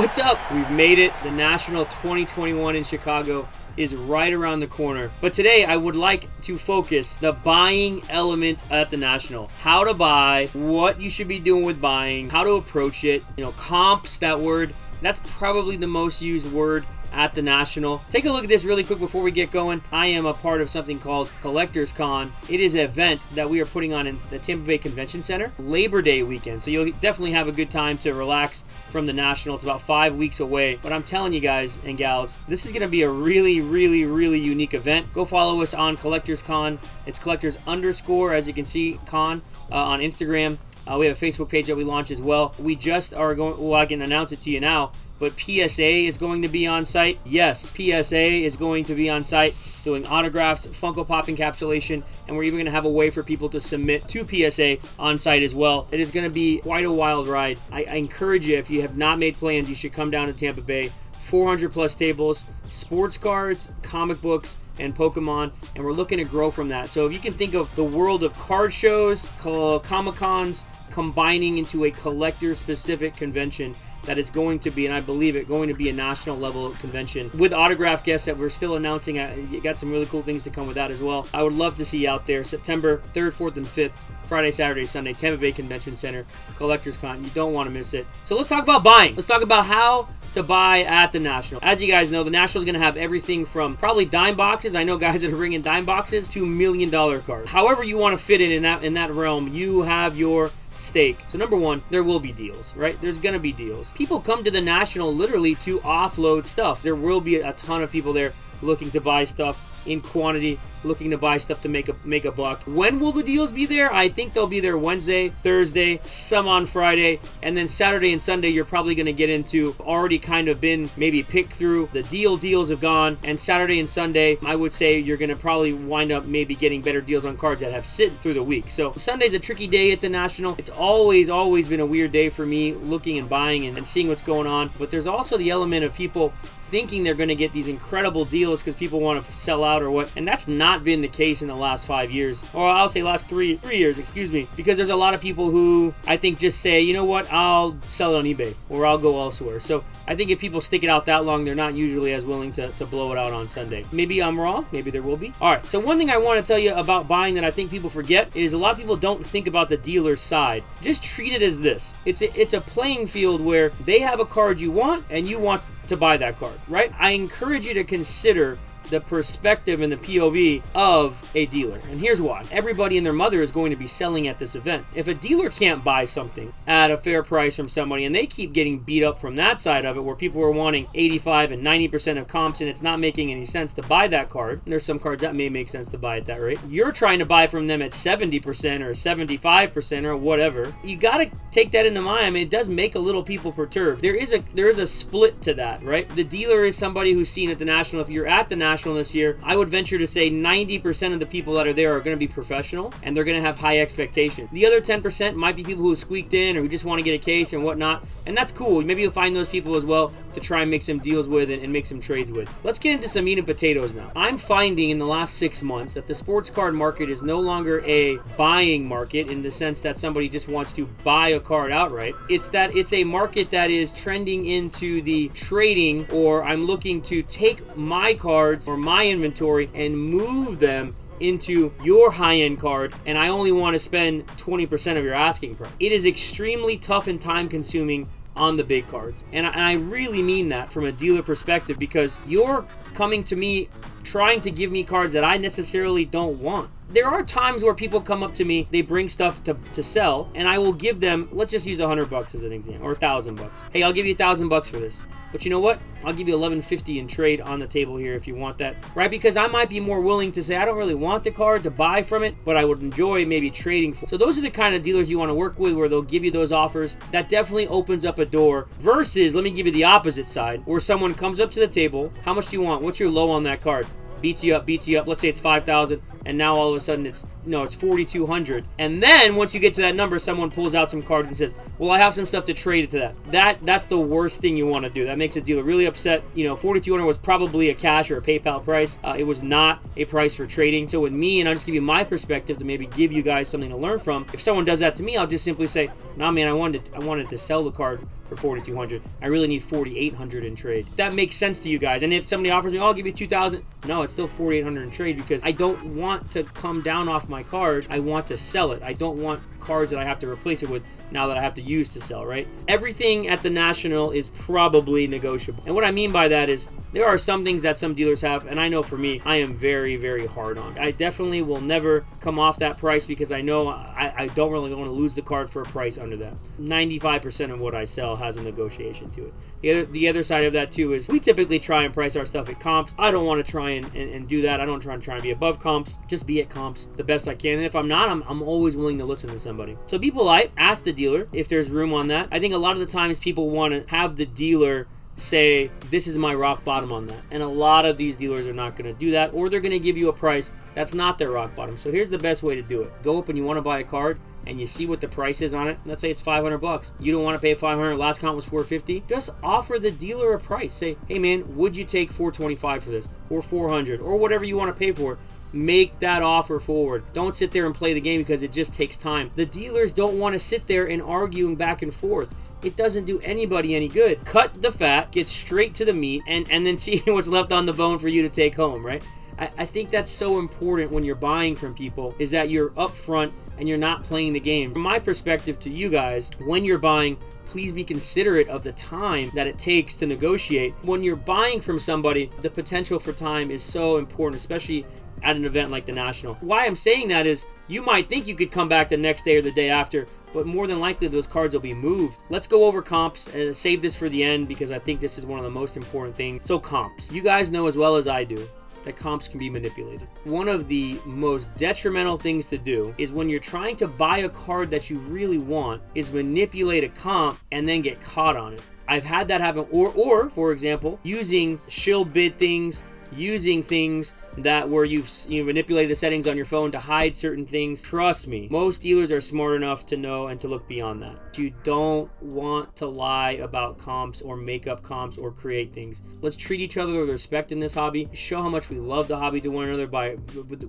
What's up? We've made it. The National 2021 in Chicago is right around the corner. But today I would like to focus the buying element at the National. How to buy, what you should be doing with buying, how to approach it. You know, comps, that word, that's probably the most used word at the National. Take a look at this really quick before we get going. I am a part of something called Collectors Con. It is an event that we are putting on in the Tampa Bay Convention Center, Labor Day weekend. So you'll definitely have a good time to relax from the National. It's about 5 weeks away. But I'm telling you guys and gals, this is going to be a really unique event. Go follow us on Collectors Con. It's collectors_, as you can see, con on Instagram. We have a Facebook page that we launched as well. We just are going, well, I can announce it to you now, but PSA is going to be on site. Yes, PSA is going to be on site doing autographs, Funko Pop encapsulation, and we're even going to have a way for people to submit to PSA on site as well. It is going to be quite a wild ride. I encourage you, if you have not made plans, you should come down to Tampa Bay. 400 plus tables, sports cards, comic books, and Pokemon, and we're looking to grow from that. So if you can think of the world of card shows, Comic-Cons, combining into a collector-specific convention that is going to be, and I believe it, going to be a national level convention with autograph guests that we're still announcing. You got some really cool things to come with that as well. I would love to see you out there. September 3rd, 4th, and 5th. Friday, Saturday, Sunday, Tampa Bay Convention Center, Collectors Con. You don't want to miss it. So let's talk about buying. Let's talk about how to buy at the National. As you guys know, the National is going to have everything from probably dime boxes. I know guys that are bringing dime boxes to $1 million cards. However you want to fit it in that realm, you have your stake. So number one, there will be deals, right? There's gonna be deals. People come to the National literally to offload stuff. There will be a ton of people there looking to buy stuff in quantity, looking to buy stuff to make a buck. When will the deals be there? I think they'll be there Wednesday, Thursday, some on Friday, and then Saturday and Sunday you're probably going to get into already kind of been maybe picked through. The deals have gone, and Saturday and Sunday I would say you're going to probably wind up maybe getting better deals on cards that have sit through the week. So Sunday's a tricky day at the National. It's always been a weird day for me looking and buying and seeing what's going on, but there's also the element of people thinking they're going to get these incredible deals because people want to sell out or what, and that's not been the case in the last 5 years, or I'll say last three years, excuse me, because there's a lot of people who I think just say, you know what, I'll sell it on eBay or I'll go elsewhere. So I think if people stick it out that long, they're not usually as willing to blow it out on Sunday. Maybe I'm wrong, maybe there will be. Alright, so one thing I want to tell you about buying that I think people forget is a lot of people don't think about the dealer's side. Just treat it as this. It's a playing field where they have a card you want and you want to buy that card, right? I encourage you to consider the perspective and the POV of a dealer. And here's why. Everybody and their mother is going to be selling at this event. If a dealer can't buy something at a fair price from somebody and they keep getting beat up from that side of it where people are wanting 85 and 90% of comps and it's not making any sense to buy that card, and there's some cards that may make sense to buy at that rate, you're trying to buy from them at 70% or 75% or whatever, you got to take that into mind. I mean, it does make a little people perturbed. There is a split to that, right? The dealer is somebody who's seen at the National. If you're at the National this year, I would venture to say 90% of the people that are there are going to be professional and they're going to have high expectations. The other 10% might be people who squeaked in or who just want to get a case and whatnot, and that's cool. Maybe you'll find those people as well to try and make some deals with and make some trades with. Let's get into some meat and potatoes now. I'm finding in the last 6 months that the sports card market is no longer a buying market in the sense that somebody just wants to buy a card outright. It's a market that is trending into the trading, or I'm looking to take my cards or my inventory and move them into your high-end card, and I only want to spend 20% of your asking price. It is extremely tough and time-consuming on the big cards, and I really mean that from a dealer perspective, because you're coming to me trying to give me cards that I necessarily don't want. There are times where people come up to me, they bring stuff to sell, and I will give them, let's just use $100 as an example, or $1,000. Hey, I'll give you $1,000 for this. But you know what? I'll give you $11.50 in trade on the table here if you want that, right? Because I might be more willing to say I don't really want the card to buy from it, but I would enjoy maybe trading for. So those are the kind of dealers you want to work with, where they'll give you those offers. That definitely opens up a door. Versus, let me give you the opposite side, where someone comes up to the table. How much do you want? What's your low on that card? Beats you up. Let's say it's $5,000, and now all of a sudden it's $4,200. And then once you get to that number, someone pulls out some cards and says, well, I have some stuff to trade it to that. That's the worst thing you want to do. That makes a dealer really upset. $4,200 was probably a cash or a PayPal price. It was not a price for trading. So with me, and I'll just give you my perspective to maybe give you guys something to learn from. If someone does that to me, I'll just simply say, nah, man, I wanted to sell the card for $4,200. I really need $4,800 in trade. That makes sense to you guys. And if somebody offers me, oh, I'll give you $2,000. No, it's still $4,800 in trade because I don't want to come down off my card. I want to sell it. I don't want cards that I have to replace it with now that I have to use to sell, right? Everything at the National is probably negotiable. And what I mean by that is there are some things that some dealers have, and I know for me, I am very, very hard on. I definitely will never come off that price because I know I don't really want to lose the card for a price under that. 95% of what I sell has a negotiation to it. The other side of that too is we typically try and price our stuff at comps. I don't want to try and do that. I don't try and be above comps. Just be at comps the best I can. And if I'm not, I'm always willing to listen to somebody. So be polite. Ask the dealer if there's room on that. I think a lot of the times people want to have the dealer say, this is my rock bottom on that. And a lot of these dealers are not going to do that, or they're going to give you a price that's not their rock bottom. So here's the best way to do it. Go up and you want to buy a card and you see what the price is on it. Let's say it's $500. You don't want to pay $500. Last count was $450. Just offer the dealer a price. Say, hey man, would you take $425 for this, or $400, or whatever you want to pay for it? Make that offer forward. Don't sit there and play the game because it just takes time. The dealers don't want to sit there and arguing back and forth. It doesn't do anybody any good. Cut the fat, get straight to the meat, and then see what's left on the bone for you to take home, right? I think that's so important when you're buying from people, is that you're upfront and you're not playing the game. From my perspective to you guys, when you're buying, please be considerate of the time that it takes to negotiate. When you're buying from somebody, the potential for time is so important, especially at an event like the National. Why I'm saying that is you might think you could come back the next day or the day after, but more than likely those cards will be moved. Let's go over comps and save this for the end because I think this is one of the most important things. So comps. You guys know as well as I do that comps can be manipulated. One of the most detrimental things to do is when you're trying to buy a card that you really want is manipulate a comp and then get caught on it. I've had that happen, or for example, using shill bid things, using things that where you manipulate the settings on your phone to hide certain things. Trust me, most dealers are smart enough to know and to look beyond that. You don't want to lie about comps or make up comps or create things. Let's treat each other with respect in this hobby. Show how much we love the hobby to one another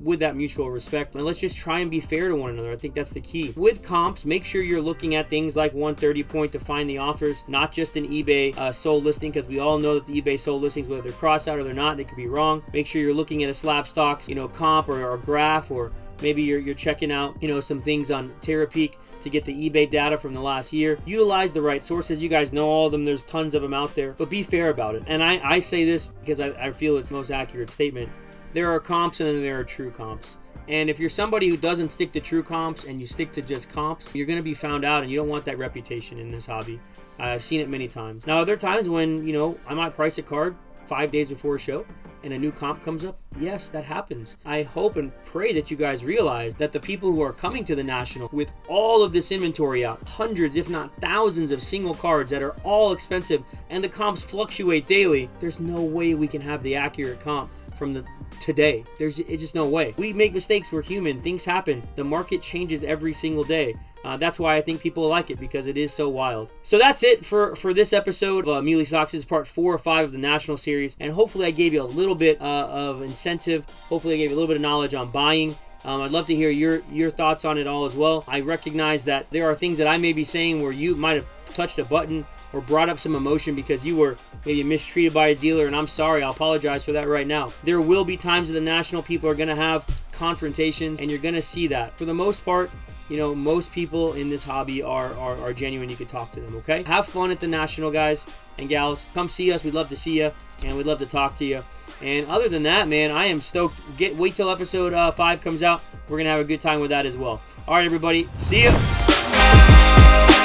with that mutual respect. And let's just try and be fair to one another. I think that's the key. With comps, make sure you're looking at things like 130 point to find the offers, not just an eBay sold listing, because we all know that the eBay sold listings, whether they're crossed out or they're not, they could be wrong. Make sure you're looking at a slab stocks, comp or a graph, or maybe you're checking out, some things on TerraPeak to get the eBay data from the last year. Utilize the right sources. You guys know all of them. There's tons of them out there, but be fair about it. And I say this because I feel it's the most accurate statement. There are comps and then there are true comps. And if you're somebody who doesn't stick to true comps and you stick to just comps, you're going to be found out, and you don't want that reputation in this hobby. I've seen it many times. Now, are there times when, I might price a card 5 days before a show and a new comp comes up? Yes, that happens. I hope and pray that you guys realize that the people who are coming to the National with all of this inventory out, hundreds if not thousands of single cards that are all expensive, and the comps fluctuate daily, there's no way we can have the accurate comp from today. It's just no way. We make mistakes. We're human. Things happen. The market changes every single day. That's why I think people like it, because it is so wild. So that's it for this episode of Meely Socks. This is part 4 or 5 of the National Series, and hopefully I gave you a little bit of incentive. Hopefully I gave you a little bit of knowledge on buying. I'd love to hear your thoughts on it all as well. I recognize that there are things that I may be saying where you might have touched a button or brought up some emotion because you were maybe mistreated by a dealer, and I'm sorry. I'll apologize for that right now. There will be times at the National people are going to have confrontations, and you're going to see that. For the most part, most people in this hobby are genuine. You can talk to them, okay? Have fun at the National, guys and gals. Come see us. We'd love to see you, and we'd love to talk to you. And other than that, man, I am stoked. Wait till episode 5 comes out. We're going to have a good time with that as well. All right, everybody. See ya.